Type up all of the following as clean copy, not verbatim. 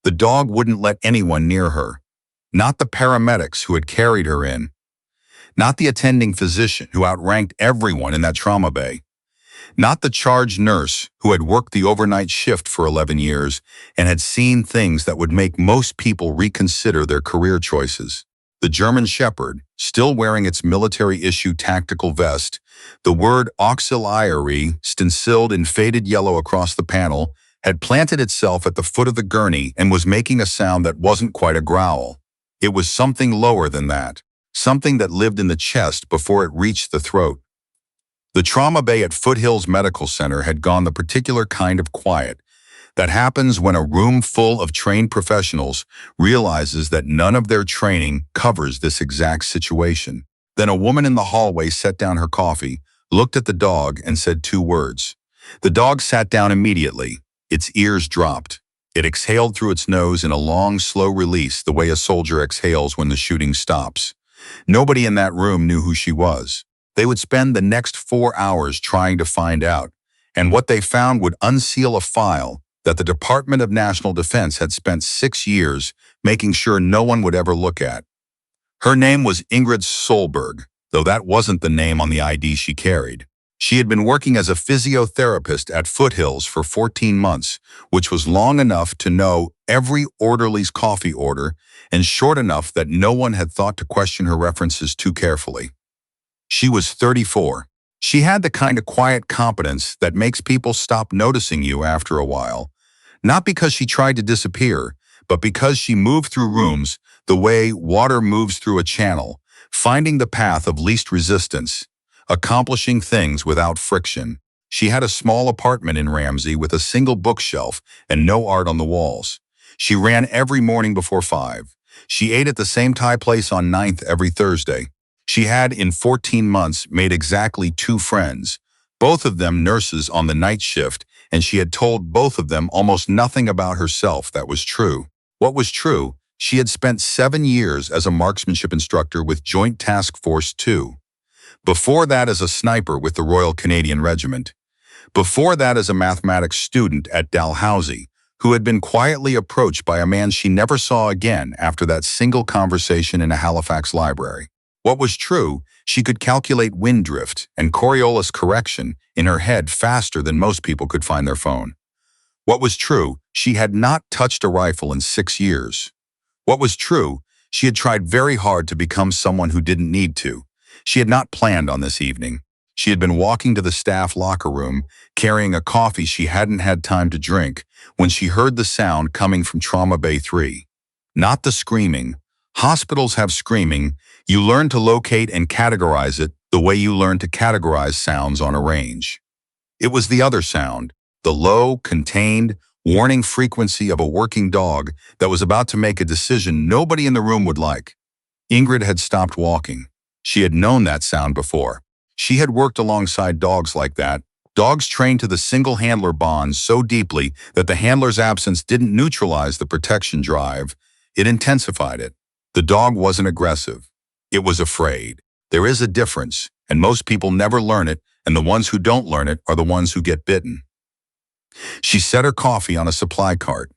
The dog wouldn't let anyone near her. Not the paramedics who had carried her in. Not the attending physician who outranked everyone in that trauma bay. Not the charge nurse who had worked the overnight shift for 11 years and had seen things that would make most people reconsider their career choices. The German Shepherd, still wearing its military-issue tactical vest, the word auxiliary stenciled in faded yellow across the panel, had planted itself at the foot of the gurney and was making a sound that wasn't quite a growl. It was something lower than that, something that lived in the chest before it reached the throat. The trauma bay at Foothills Medical Center had gone the particular kind of quiet that happens when a room full of trained professionals realizes that none of their training covers this exact situation. Then a woman in the hallway set down her coffee, looked at the dog, and said 2 words. The dog sat down immediately. Its ears dropped. It exhaled through its nose in a long, slow release, the way a soldier exhales when the shooting stops. Nobody in that room knew who she was. They would spend the next 4 hours trying to find out, and what they found would unseal a file that the Department of National Defense had spent 6 years making sure no one would ever look at. Her name was Ingrid Solberg, though that wasn't the name on the ID she carried. She had been working as a physiotherapist at Foothills for 14 months, which was long enough to know every orderly's coffee order and short enough that no one had thought to question her references too carefully. She was 34. She had the kind of quiet competence that makes people stop noticing you after a while, not because she tried to disappear, but because she moved through rooms the way water moves through a channel, finding the path of least resistance, accomplishing things without friction. She had a small apartment in Ramsey with a single bookshelf and no art on the walls. She ran every morning before 5. She ate at the same Thai place on 9th every Thursday. She had, in 14 months, made exactly 2 friends, both of them nurses on the night shift, and she had told both of them almost nothing about herself that was true. What was true? She had spent 7 years as a marksmanship instructor with Joint Task Force 2. Before that as a sniper with the Royal Canadian Regiment. Before that as a mathematics student at Dalhousie, who had been quietly approached by a man she never saw again after that single conversation in a Halifax library. What was true, she could calculate wind drift and Coriolis correction in her head faster than most people could find their phone. What was true, she had not touched a rifle in 6 years. What was true, she had tried very hard to become someone who didn't need to. She had not planned on this evening. She had been walking to the staff locker room, carrying a coffee she hadn't had time to drink, when she heard the sound coming from Trauma Bay 3. Not the screaming. Hospitals have screaming. You learn to locate and categorize it the way you learn to categorize sounds on a range. It was the other sound, the low, contained, warning frequency of a working dog that was about to make a decision nobody in the room would like. Ingrid had stopped walking. She had known that sound before. She had worked alongside dogs like that, dogs trained to the single-handler bond so deeply that the handler's absence didn't neutralize the protection drive, it intensified it. The dog wasn't aggressive. It was afraid. There is a difference, and most people never learn it, and the ones who don't learn it are the ones who get bitten. She set her coffee on a supply cart.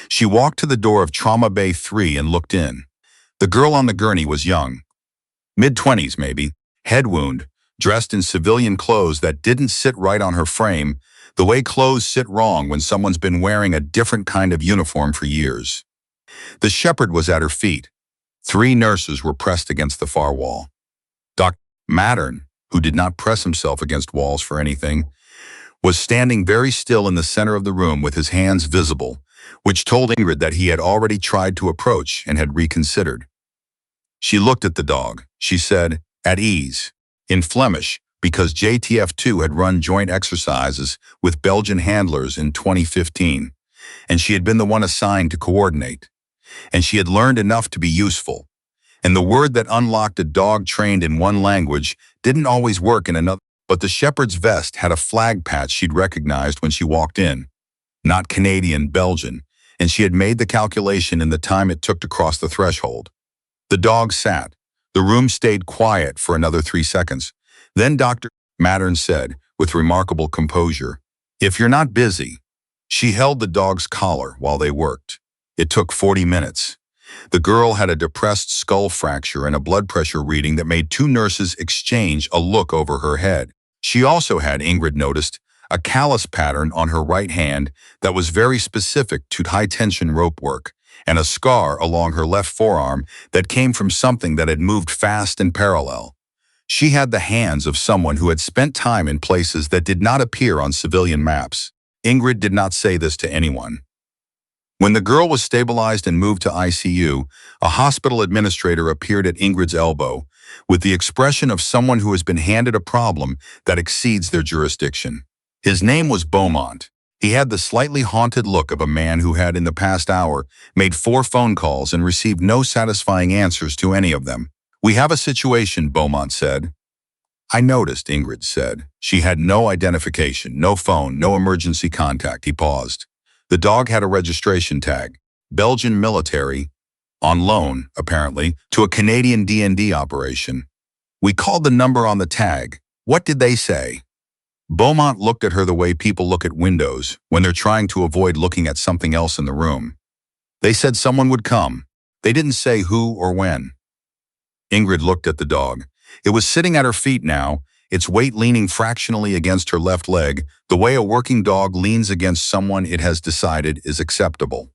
She walked to the door of Trauma Bay 3 and looked in. The girl on the gurney was young. Mid-20s maybe, head wound, dressed in civilian clothes that didn't sit right on her frame, the way clothes sit wrong when someone's been wearing a different kind of uniform for years. The shepherd was at her feet. 3 nurses were pressed against the far wall. Dr. Mattern, who did not press himself against walls for anything, was standing very still in the center of the room with his hands visible, which told Ingrid that he had already tried to approach and had reconsidered. She looked at the dog. She said, "At ease," in Flemish, because JTF2 had run joint exercises with Belgian handlers in 2015, and she had been the one assigned to coordinate. And she had learned enough to be useful. And the word that unlocked a dog trained in one language didn't always work in another. But the shepherd's vest had a flag patch she'd recognized when she walked in. Not Canadian, Belgian, and she had made the calculation in the time it took to cross the threshold. The dog sat. The room stayed quiet for another 3 seconds. Then Dr. Mattern said, with remarkable composure, "If you're not busy." She held the dog's collar while they worked. It took 40 minutes. The girl had a depressed skull fracture and a blood pressure reading that made two nurses exchange a look over her head. She also had, Ingrid noticed, a callus pattern on her right hand that was very specific to high-tension rope work, and a scar along her left forearm that came from something that had moved fast and parallel. She had the hands of someone who had spent time in places that did not appear on civilian maps. Ingrid did not say this to anyone. When the girl was stabilized and moved to ICU, a hospital administrator appeared at Ingrid's elbow with the expression of someone who has been handed a problem that exceeds their jurisdiction. His name was Beaumont. He had the slightly haunted look of a man who had, in the past hour, made 4 phone calls and received no satisfying answers to any of them. "We have a situation," Beaumont said. "I noticed," Ingrid said. She had no identification, no phone, no emergency contact. He paused. The dog had a registration tag, Belgian military, on loan, apparently, to a Canadian D&D operation. "We called the number on the tag. What did they say?" Beaumont looked at her the way people look at windows when they're trying to avoid looking at something else in the room. "They said someone would come. They didn't say who or when." Ingrid looked at the dog. It was sitting at her feet now, its weight leaning fractionally against her left leg, the way a working dog leans against someone it has decided is acceptable.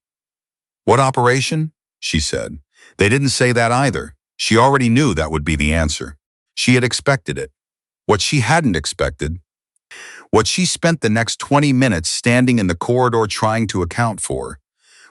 "What operation?" she said. They didn't say that either. She already knew that would be the answer. She had expected it. What she hadn't expected, what she spent the next 20 minutes standing in the corridor trying to account for,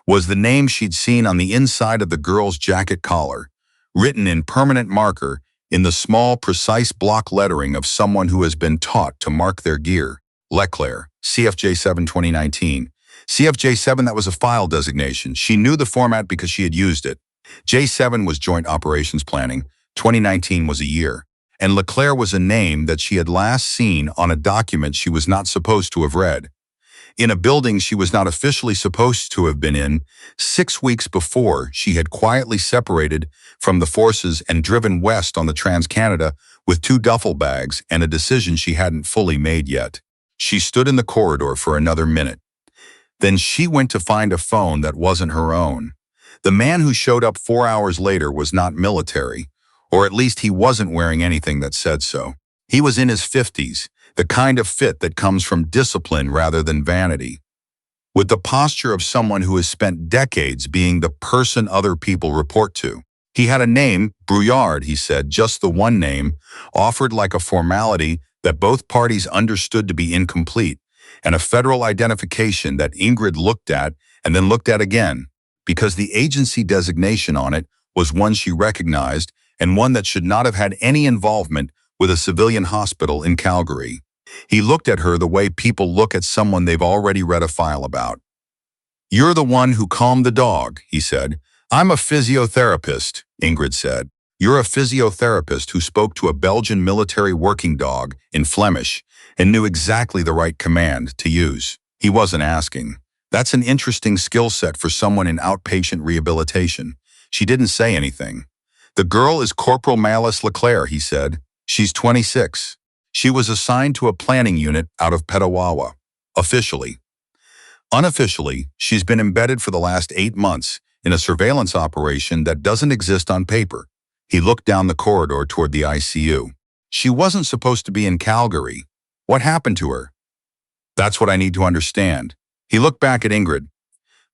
was the name she'd seen on the inside of the girl's jacket collar, written in permanent marker in the small, precise block lettering of someone who has been taught to mark their gear. Leclerc, CFJ7 2019. CFJ7, that was a file designation. She knew the format because she had used it. J7 was Joint Operations Planning. 2019 was a year. And Leclerc was a name that she had last seen on a document she was not supposed to have read. In a building she was not officially supposed to have been in, 6 weeks before she had quietly separated from the forces and driven west on the Trans-Canada with 2 duffel bags and a decision she hadn't fully made yet. She stood in the corridor for another minute. Then she went to find a phone that wasn't her own. The man who showed up 4 hours later was not military, or at least he wasn't wearing anything that said so. He was in his 50s, the kind of fit that comes from discipline rather than vanity. With the posture of someone who has spent decades being the person other people report to. He had a name, Brouillard, he said, just the one name, offered like a formality that both parties understood to be incomplete, and a federal identification that Ingrid looked at and then looked at again, because the agency designation on it was one she recognized and one that should not have had any involvement with a civilian hospital in Calgary. He looked at her the way people look at someone they've already read a file about. "You're the one who calmed the dog," he said. "I'm a physiotherapist," Ingrid said. "You're a physiotherapist who spoke to a Belgian military working dog in Flemish and knew exactly the right command to use." He wasn't asking. That's an interesting skill set for someone in outpatient rehabilitation. She didn't say anything. "The girl is Corporal Malice Leclerc," he said. "She's 26. She was assigned to a planning unit out of Petawawa. Officially. Unofficially, she's been embedded for the last 8 months in a surveillance operation that doesn't exist on paper." He looked down the corridor toward the ICU. "She wasn't supposed to be in Calgary. What happened to her?" "That's what I need to understand." He looked back at Ingrid.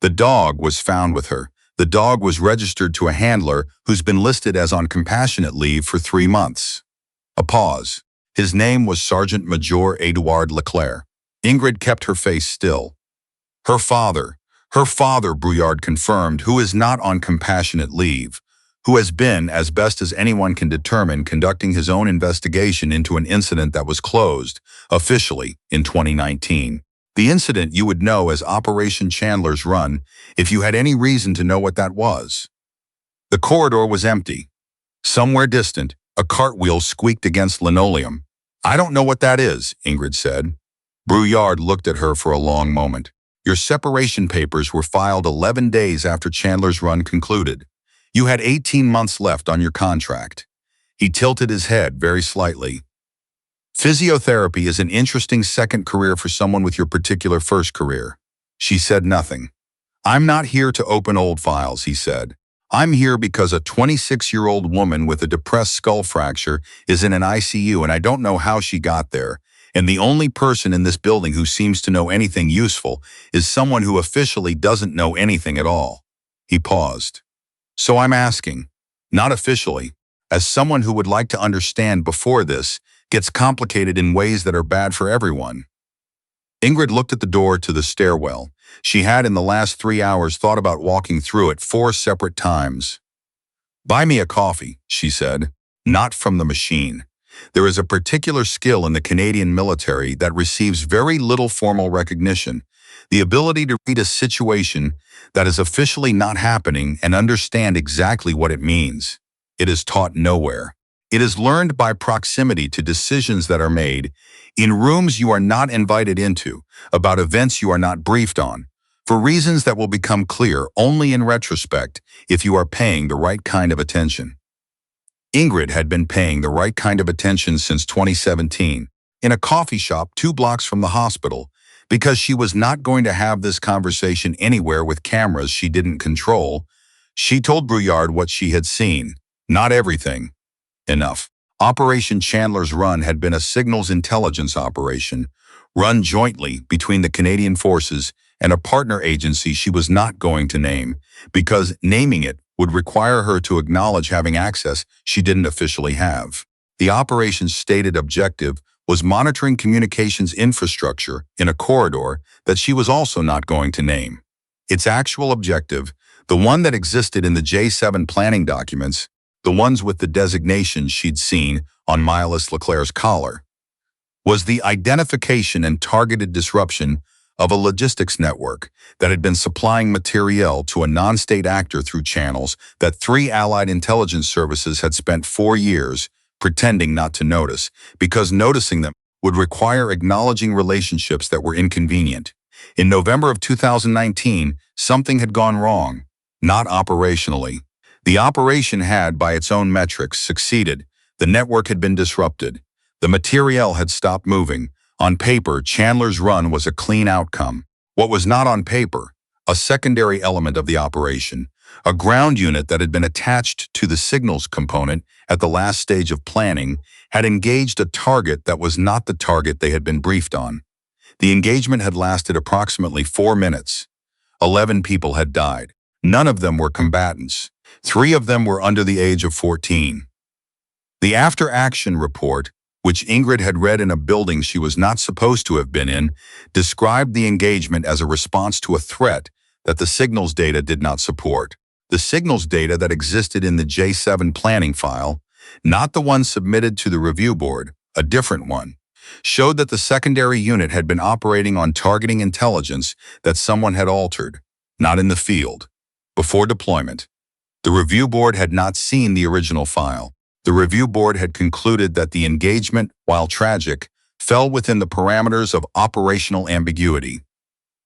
"The dog was found with her. The dog was registered to a handler who's been listed as on compassionate leave for 3 months. A pause. His name was Sergeant Major Edouard Leclerc. Ingrid kept her face still. Her father, Brouillard confirmed, who is not on compassionate leave, who has been, as best as anyone can determine, conducting his own investigation into an incident that was closed, officially, in 2019. The incident you would know as Operation Chandler's Run if you had any reason to know what that was. The corridor was empty. Somewhere distant, a cartwheel squeaked against linoleum. "I don't know what that is," Ingrid said. Brouillard looked at her for a long moment. "Your separation papers were filed 11 days after Chandler's Run concluded. You had 18 months left on your contract." He tilted his head very slightly. "Physiotherapy is an interesting second career for someone with your particular first career." She said nothing. "I'm not here to open old files," he said. "I'm here because a 26-year-old woman with a depressed skull fracture is in an ICU and I don't know how she got there. And the only person in this building who seems to know anything useful is someone who officially doesn't know anything at all." He paused. "So I'm asking, not officially, as someone who would like to understand before this gets complicated in ways that are bad for everyone." Ingrid looked at the door to the stairwell. She had in the last 3 hours thought about walking through it 4 separate times. "Buy me a coffee," she said. "Not from the machine. There is a particular skill in the Canadian military that receives very little formal recognition, the ability to read a situation that is officially not happening and understand exactly what it means. It is taught nowhere. It is learned by proximity to decisions that are made, in rooms you are not invited into, about events you are not briefed on, for reasons that will become clear only in retrospect if you are paying the right kind of attention." Ingrid had been paying the right kind of attention since 2017, in a coffee shop 2 blocks from the hospital, because she was not going to have this conversation anywhere with cameras she didn't control. She told Brouillard what she had seen. Not everything. Enough. Operation Chandler's Run had been a signals intelligence operation, run jointly between the Canadian Forces and a partner agency she was not going to name, because naming it would require her to acknowledge having access she didn't officially have. The operation's stated objective was monitoring communications infrastructure in a corridor that she was also not going to name. Its actual objective, the one that existed in the J7 planning documents, the ones with the designations she'd seen on Miles Leclerc's collar, was the identification and targeted disruption of a logistics network that had been supplying materiel to a non-state actor through channels that 3 allied intelligence services had spent 4 years pretending not to notice, because noticing them would require acknowledging relationships that were inconvenient. In November of 2019, something had gone wrong, not operationally. The operation had, by its own metrics, succeeded. The network had been disrupted. The materiel had stopped moving. On paper, Chandler's Run was a clean outcome. What was not on paper, a secondary element of the operation, a ground unit that had been attached to the signals component at the last stage of planning, had engaged a target that was not the target they had been briefed on. The engagement had lasted approximately 4 minutes. 11 people had died. None of them were combatants. 3 of them were under the age of 14. The after-action report, which Ingrid had read in a building she was not supposed to have been in, described the engagement as a response to a threat that the signals data did not support. The signals data that existed in the J7 planning file, not the one submitted to the review board, a different one, showed that the secondary unit had been operating on targeting intelligence that someone had altered, not in the field, before deployment. The review board had not seen the original file. The review board had concluded that the engagement, while tragic, fell within the parameters of operational ambiguity.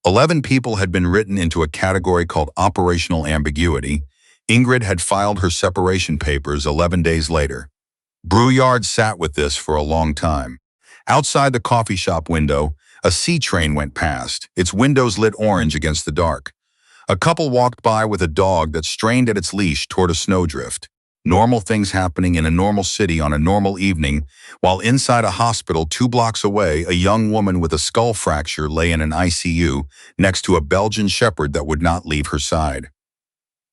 11 people had been written into a category called operational ambiguity. Ingrid had filed her separation papers 11 days later. Brouillard sat with this for a long time. Outside the coffee shop window, a sea train went past, its windows lit orange against the dark. A couple walked by with a dog that strained at its leash toward a snowdrift. Normal things happening in a normal city on a normal evening, while inside a hospital 2 blocks away, a young woman with a skull fracture lay in an ICU next to a Belgian Shepherd that would not leave her side.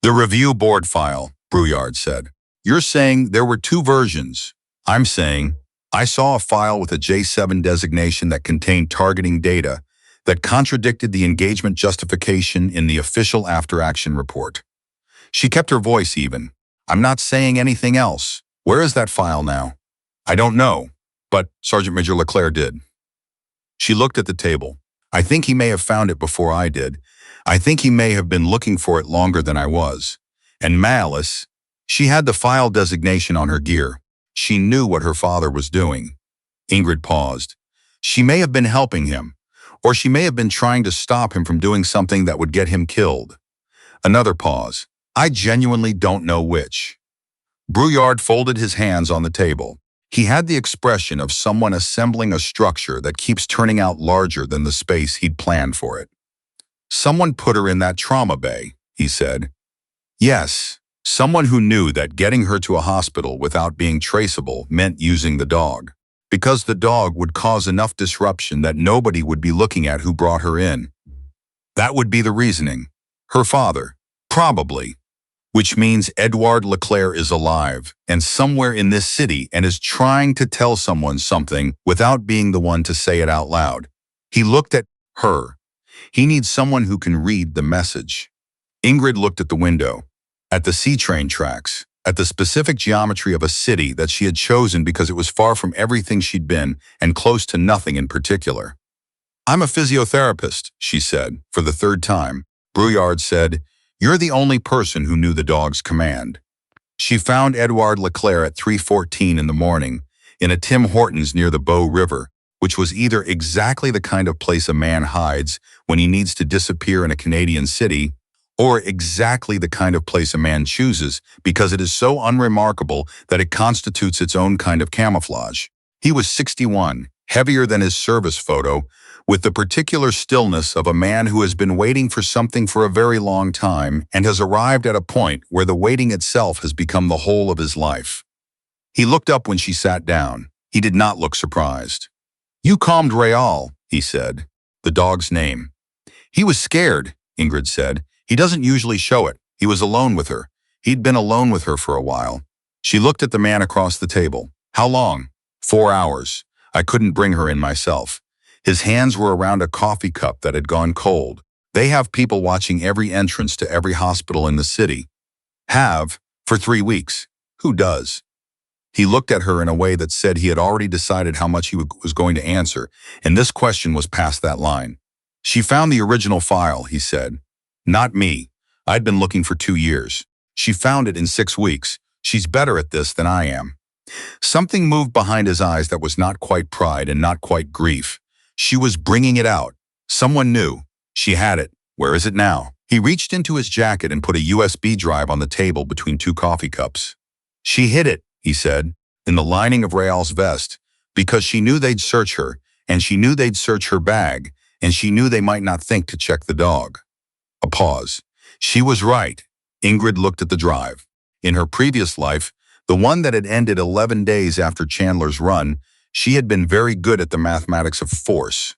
"The review board file," Brouillard said. "You're saying there were 2 versions. I'm saying I saw a file with a J7 designation that contained targeting data that contradicted the engagement justification in the official after-action report." She kept her voice even. "I'm not saying anything else. Where is that file now?" "I don't know, but Sergeant Major Leclerc did." She looked at the table. "I think he may have found it before I did. I think he may have been looking for it longer than I was. And Malice, she had the file designation on her gear. She knew what her father was doing." Ingrid paused. "She may have been helping him, or she may have been trying to stop him from doing something that would get him killed." Another pause. "I genuinely don't know which." Brouillard folded his hands on the table. He had the expression of someone assembling a structure that keeps turning out larger than the space he'd planned for it. Someone put her in that trauma bay, he said. Yes, someone who knew that getting her to a hospital without being traceable meant using the dog. Because the dog would cause enough disruption that nobody would be looking at who brought her in. That would be the reasoning. Her father, probably. Which means Edouard Leclerc is alive and somewhere in this city and is trying to tell someone something without being the one to say it out loud. He looked at her. He needs someone who can read the message. Ingrid looked at the window, at the C-train tracks, at the specific geometry of a city that she had chosen because it was far from everything she'd been and close to nothing in particular. I'm a physiotherapist, she said, for the third time. Brouillard said, you're the only person who knew the dog's command. She found Edouard Leclerc at 3:14 in the morning in a Tim Hortons near the Bow River, which was either exactly the kind of place a man hides when he needs to disappear in a Canadian city, or exactly the kind of place a man chooses because it is so unremarkable that it constitutes its own kind of camouflage. He was 61, heavier than his service photo, with the particular stillness of a man who has been waiting for something for a very long time and has arrived at a point where the waiting itself has become the whole of his life. He looked up when she sat down. He did not look surprised. You calmed Réal, he said, the dog's name. He was scared, Ingrid said. He doesn't usually show it. He was alone with her. He'd been alone with her for a while. She looked at the man across the table. How long? 4 hours. I couldn't bring her in myself. His hands were around a coffee cup that had gone cold. They have people watching every entrance to every hospital in the city. Have, for 3 weeks. Who does? He looked at her in a way that said he had already decided how much he was going to answer, and this question was past that line. She found the original file, he said. Not me. I'd been looking for 2 years. She found it in 6 weeks. She's better at this than I am. Something moved behind his eyes that was not quite pride and not quite grief. She was bringing it out. Someone knew. She had it. Where is it now? He reached into his jacket and put a USB drive on the table between 2 coffee cups. She hid it, he said, in the lining of Réal's vest, because she knew they'd search her, and she knew they'd search her bag, and she knew they might not think to check the dog. A pause. She was right. Ingrid looked at the drive. In her previous life, the one that had ended 11 days after Chandler's run, she had been very good at the mathematics of force,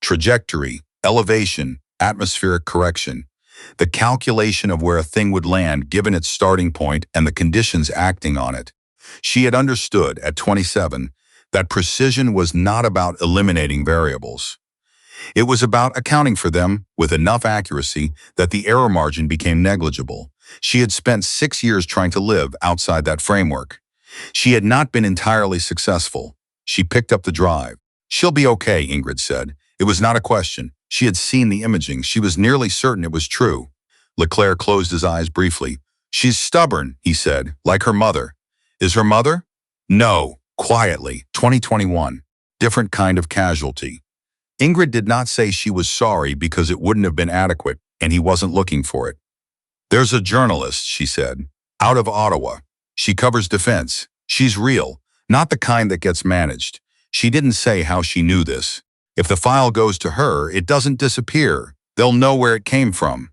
trajectory, elevation, atmospheric correction, the calculation of where a thing would land given its starting point and the conditions acting on it. She had understood, at 27, that precision was not about eliminating variables. It was about accounting for them with enough accuracy that the error margin became negligible. She had spent 6 years trying to live outside that framework. She had not been entirely successful. She picked up the drive. She'll be okay, Ingrid said. It was not a question. She had seen the imaging. She was nearly certain it was true. Leclerc closed his eyes briefly. She's stubborn, he said, like her mother. Is her mother? No, quietly. 2021. Different kind of casualty. Ingrid did not say she was sorry because it wouldn't have been adequate, and he wasn't looking for it. There's a journalist, she said, out of Ottawa. She covers defense. She's real, not the kind that gets managed. She didn't say how she knew this. If the file goes to her, it doesn't disappear. They'll know where it came from.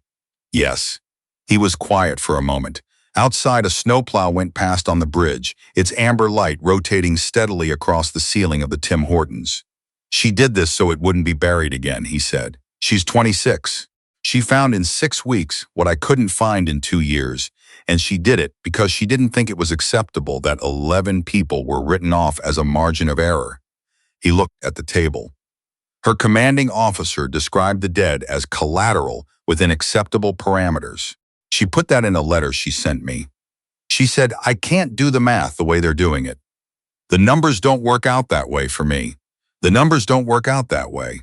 Yes. He was quiet for a moment. Outside, a snowplow went past on the bridge, its amber light rotating steadily across the ceiling of the Tim Hortons. She did this so it wouldn't be buried again, he said. She's 26. She found in 6 weeks what I couldn't find in 2 years, and she did it because she didn't think it was acceptable that 11 people were written off as a margin of error. He looked at the table. Her commanding officer described the dead as collateral within acceptable parameters. She put that in a letter she sent me. She said, I can't do the math the way they're doing it. The numbers don't work out that way for me. The numbers don't work out that way.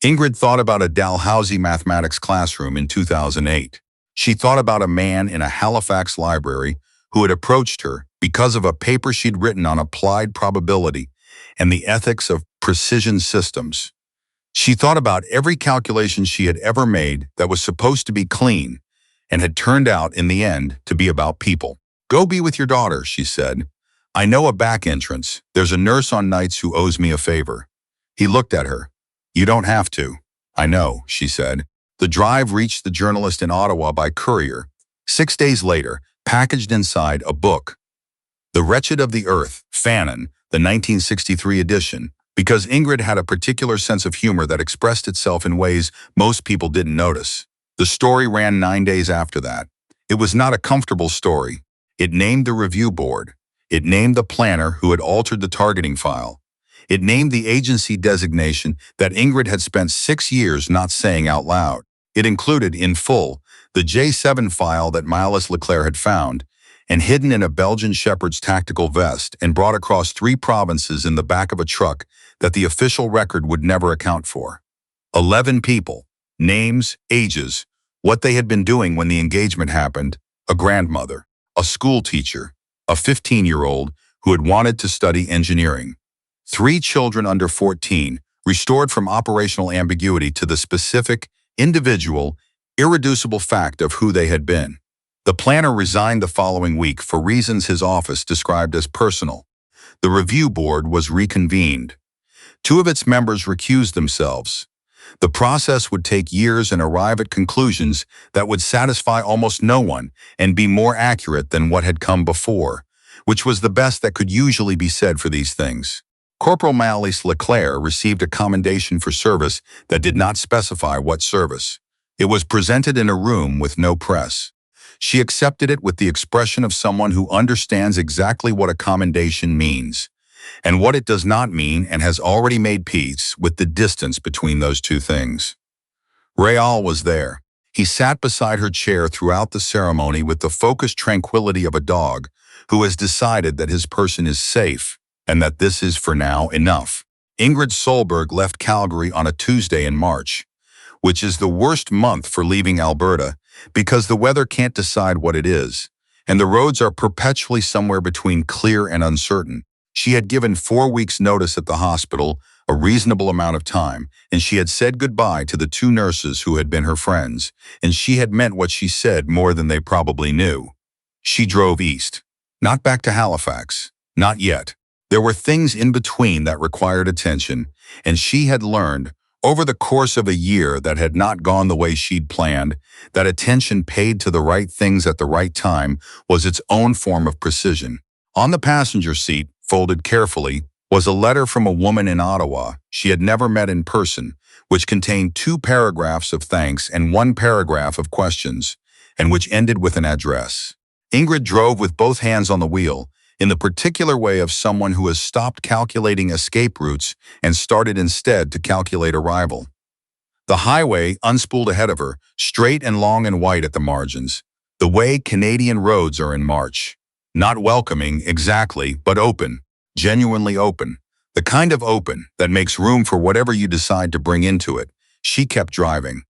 Ingrid thought about a Dalhousie mathematics classroom in 2008. She thought about a man in a Halifax library who had approached her because of a paper she'd written on applied probability and the ethics of precision systems. She thought about every calculation she had ever made that was supposed to be clean and had turned out in the end to be about people. Go be with your daughter, she said. I know a back entrance. There's a nurse on nights who owes me a favor. He looked at her. You don't have to. I know, she said. The drive reached the journalist in Ottawa by courier. 6 days later, packaged inside a book. The Wretched of the Earth, Fanon, the 1963 edition, because Ingrid had a particular sense of humor that expressed itself in ways most people didn't notice. The story ran 9 days after that. It was not a comfortable story. It named the review board. It named the planner who had altered the targeting file. It named the agency designation that Ingrid had spent 6 years not saying out loud. It included, in full, the J7 file that Miles Leclerc had found, and hidden in a Belgian Shepherd's tactical vest and brought across 3 provinces in the back of a truck that the official record would never account for. 11 people, names, ages, what they had been doing when the engagement happened, a grandmother, a school teacher, a 15-year-old who had wanted to study engineering, 3 children under 14, restored from operational ambiguity to the specific, individual, irreducible fact of who they had been. The planner resigned the following week for reasons his office described as personal. The review board was reconvened. 2 of its members recused themselves. The process would take years and arrive at conclusions that would satisfy almost no one and be more accurate than what had come before, which was the best that could usually be said for these things. Corporal Miles Leclerc received a commendation for service that did not specify what service. It was presented in a room with no press. She accepted it with the expression of someone who understands exactly what a commendation means, and what it does not mean, and has already made peace with the distance between those two things. Raoul was there. He sat beside her chair throughout the ceremony with the focused tranquility of a dog who has decided that his person is safe and that this is for now enough. Ingrid Solberg left Calgary on a Tuesday in March, which is the worst month for leaving Alberta because the weather can't decide what it is, and the roads are perpetually somewhere between clear and uncertain. She had given 4 weeks' notice at the hospital, a reasonable amount of time, and she had said goodbye to the 2 nurses who had been her friends, and she had meant what she said more than they probably knew. She drove east. Not back to Halifax. Not yet. There were things in between that required attention, and she had learned, over the course of a year that had not gone the way she'd planned, that attention paid to the right things at the right time was its own form of precision. On the passenger seat, folded carefully, was a letter from a woman in Ottawa she had never met in person, which contained 2 paragraphs of thanks and 1 paragraph of questions, and which ended with an address. Ingrid drove with both hands on the wheel, in the particular way of someone who has stopped calculating escape routes and started instead to calculate arrival. The highway unspooled ahead of her, straight and long and white at the margins, the way Canadian roads are in March. Not welcoming, exactly, but open, genuinely open. The kind of open that makes room for whatever you decide to bring into it. She kept driving.